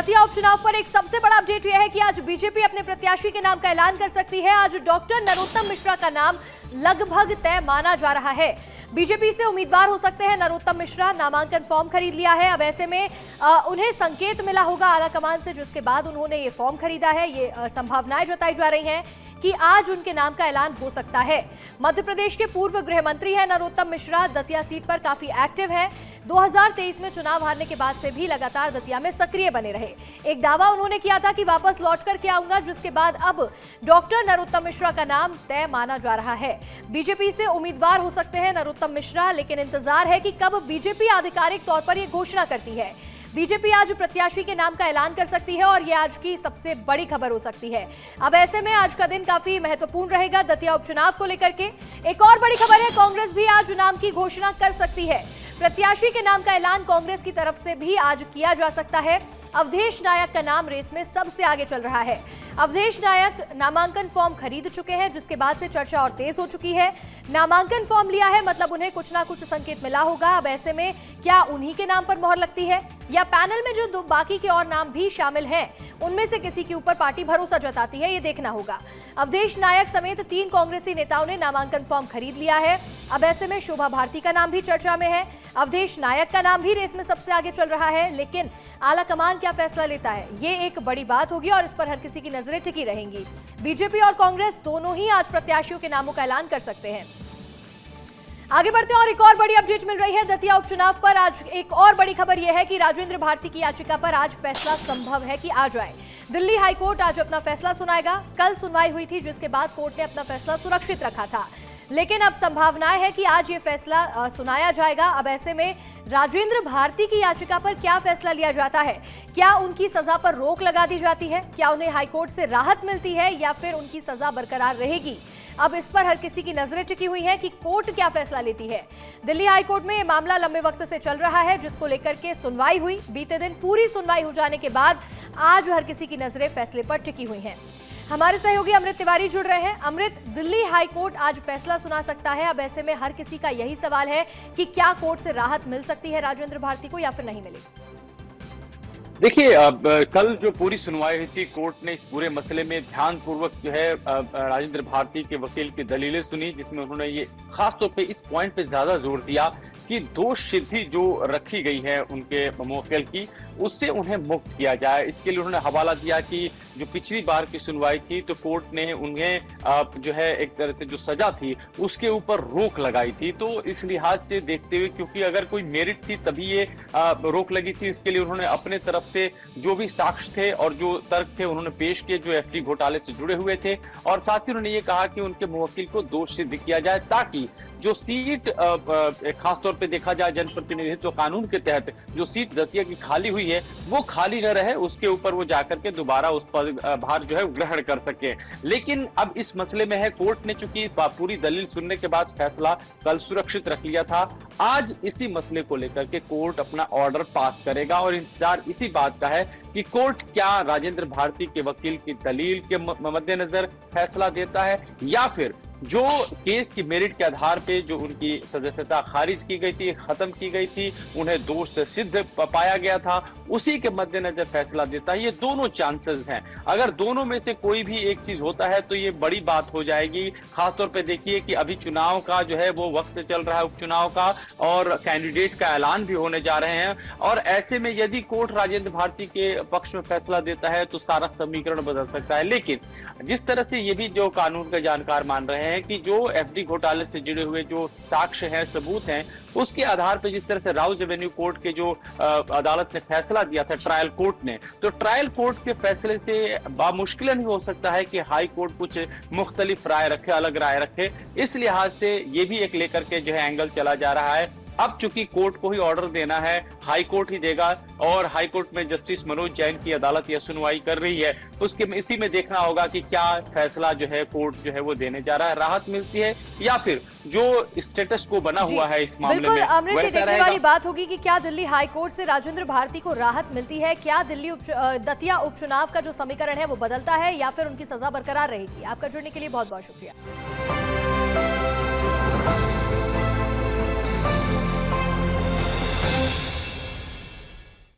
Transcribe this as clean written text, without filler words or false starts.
दतिया उपचुनाव पर एक सबसे बड़ा अपडेट यह है कि आज बीजेपी अपने प्रत्याशी के नाम का ऐलान कर सकती है। आज डॉक्टर नरोत्तम मिश्रा का नाम लगभग तय माना जा रहा है। बीजेपी से उम्मीदवार हो सकते हैं नरोत्तम मिश्रा। नामांकन फॉर्म खरीद लिया है। अब ऐसे में उन्हें संकेत मिला होगा आलाकमान से, जिसके बाद उन्होंने ये फॉर्म खरीदा है। ये संभावनाएं जताई जा रही हैं कि आज उनके नाम का ऐलान हो सकता है। मध्य प्रदेश के पूर्व गृह मंत्री हैं नरोत्तम मिश्रा। दतिया सीट पर काफी एक्टिव हैं। 2023 में चुनाव हारने के बाद से भी लगातार दतिया में सक्रिय बने रहे। एक दावा उन्होंने किया था कि वापस लौट कर के आऊंगा, जिसके बाद अब डॉक्टर नरोत्तम मिश्रा का नाम तय माना जा रहा है। बीजेपी से उम्मीदवार हो सकते हैं नरोत्तम मिश्रा, लेकिन इंतजार है कि कब बीजेपी आधिकारिक तौर पर यह घोषणा करती है। बीजेपी आज प्रत्याशी के नाम का ऐलान कर सकती है और यह आज की सबसे बड़ी खबर हो सकती है। अब ऐसे में आज का दिन काफी महत्वपूर्ण रहेगा दतिया उपचुनाव को लेकर के। एक और बड़ी खबर है, कांग्रेस भी आज नाम की घोषणा कर सकती है। प्रत्याशी के नाम का ऐलान कांग्रेस की तरफ से भी आज किया जा सकता है। अवधेश नायक का नाम रेस में सबसे आगे चल रहा है। अवधेश नायक नामांकन फॉर्म खरीद चुके हैं, जिसके बाद से चर्चा और तेज हो चुकी है। नामांकन फॉर्म लिया है, मतलब उन्हें कुछ ना कुछ संकेत मिला होगा। अब ऐसे में क्या उन्हीं के नाम पर मोहर लगती है या पैनल में जो बाकी के और नाम भी शामिल हैं उनमें से किसी के ऊपर पार्टी भरोसा जताती है, ये देखना होगा। अवधेश नायक समेत 3 कांग्रेसी नेताओं ने नामांकन फॉर्म खरीद लिया है। अब ऐसे में शोभा भारती का नाम भी चर्चा में है। अवधेश नायक का नाम भी रेस में सबसे आगे चल रहा है, लेकिन आलाकमान क्या फैसला लेता है ये एक बड़ी बात होगी और इस पर हर किसी की नजरें टिकी रहेंगी। बीजेपी और कांग्रेस दोनों ही आज प्रत्याशियों के नामों का ऐलान कर सकते हैं। आगे बढ़ते हैं और एक और बड़ी अपडेट मिल रही है दतिया उपचुनाव पर। आज एक और बड़ी खबर यह है कि राजेंद्र भारती की याचिका पर आज फैसला संभव है कि आ जाए। दिल्ली हाईकोर्ट आज अपना फैसला सुनाएगा। कल सुनवाई हुई थी, जिसके बाद कोर्ट ने अपना फैसला सुरक्षित रखा था, लेकिन अब संभावनाएं है कि आज ये फैसला सुनाया जाएगा। अब ऐसे में राजेंद्र भारती की याचिका पर क्या फैसला लिया जाता है? क्या उनकी सजा पर रोक लगा दी जाती है? क्या उन्हें हाईकोर्ट से राहत मिलती है या फिर उनकी सजा बरकरार रहेगी? अब इस पर हर किसी की नजरें टिकी हुई हैं कि कोर्ट क्या फैसला लेती है। दिल्ली हाईकोर्ट में ये मामला लंबे वक्त से चल रहा है, जिसको लेकर के सुनवाई हुई। बीते दिन पूरी सुनवाई हो जाने के बाद आज हर किसी की नजरें फैसले पर टिकी हुई हैं। हमारे सहयोगी अमृत तिवारी जुड़ रहे हैं। अमृत, दिल्ली हाईकोर्ट आज फैसला सुना सकता है। अब ऐसे में हर किसी का यही सवाल है कि क्या कोर्ट से राहत मिल सकती है राजेंद्र भारती को या फिर नहीं मिलेगी? देखिए, कल जो पूरी सुनवाई हुई थी, कोर्ट ने इस पूरे मसले में ध्यानपूर्वक जो है राजेंद्र भारती के वकील की दलीलें सुनी, जिसमें उन्होंने ये खासतौर पे इस पॉइंट पे ज्यादा जोर दिया कि दोष सिद्धि जो रखी गई है उनके मुवक्किल की, उससे उन्हें मुक्त किया जाए। इसके लिए उन्होंने हवाला दिया कि जो पिछली बार की सुनवाई थी तो कोर्ट ने उन्हें जो है एक तरह से जो सजा थी उसके ऊपर रोक लगाई थी। तो इस लिहाज से देखते हुए, क्योंकि अगर कोई मेरिट थी तभी ये रोक लगी थी, इसके लिए उन्होंने अपने तरफ से जो भी साक्ष्य थे और जो तर्क थे उन्होंने पेश किए जो एफडी घोटाले से जुड़े हुए थे, और साथ ही उन्होंने ये कहा कि उनके मुवक्किल को दोष सिद्ध किया जाए, ताकि जो सीट खासतौर पे देखा जाए जनप्रतिनिधित्व कानून के तहत जो सीट दतिया की खाली हुई है वो खाली न रहे, उसके ऊपर वो जाकर के दोबारा उस पर भार जो है ग्रहण कर सके। लेकिन अब इस मसले में है, कोर्ट ने चूंकि पूरी दलील सुनने के बाद फैसला कल सुरक्षित रख लिया था, आज इसी मसले को लेकर के कोर्ट अपना ऑर्डर पास करेगा और इंतजार इसी बात का है कि कोर्ट क्या राजेंद्र भारती के वकील की दलील के मद्देनजर फैसला देता है या फिर जो केस की मेरिट के आधार पे जो उनकी सदस्यता खारिज की गई थी, खत्म की गई थी, उन्हें दोष से सिद्ध पाया गया था, उसी के मद्देनजर फैसला देता है। ये दोनों चांसेस हैं। अगर दोनों में से कोई भी एक चीज होता है तो ये बड़ी बात हो जाएगी। खासतौर पे देखिए कि अभी चुनाव का जो है वो वक्त चल रहा है, उपचुनाव का, और कैंडिडेट का ऐलान भी होने जा रहे हैं, और ऐसे में यदि कोर्ट राजेंद्र भारती के पक्ष में फैसला देता है तो सारा समीकरण बदल सकता है। लेकिन जिस तरह से ये भी जो कानून का जानकार मान रहे हैं कि जो एफडी घोटाले से जुड़े हुए जो साक्ष्य हैं, सबूत हैं, उसके आधार पर जिस तरह से राउज एवेन्यू कोर्ट के जो अदालत ने फैसला दिया था ट्रायल कोर्ट ने, तो ट्रायल कोर्ट के फैसले से बामुश्किल नहीं हो सकता है कि हाई कोर्ट कुछ मुख्तलिफ राय रखे, अलग राय रखे। इस लिहाज से ये भी एक लेकर के जो है एंगल चला जा रहा है। अब चूंकि कोर्ट को ही ऑर्डर देना है, हाई कोर्ट ही देगा, और हाई कोर्ट में जस्टिस मनोज जैन की अदालत यह सुनवाई कर रही है, उसके इसी में देखना होगा कि क्या फैसला जो है कोर्ट जो है वो देने जा रहा है, राहत मिलती है या फिर जो स्टेटस को बना हुआ है इस मामले में अमृत, ये देखने वाली बात होगी कि क्या दिल्ली हाई कोर्ट से राजेंद्र भारती को राहत मिलती है, क्या दिल्ली दतिया उपचुनाव का जो समीकरण है वो बदलता है या फिर उनकी सजा बरकरार रहेगी। आपका जुड़ने के लिए बहुत बहुत शुक्रिया।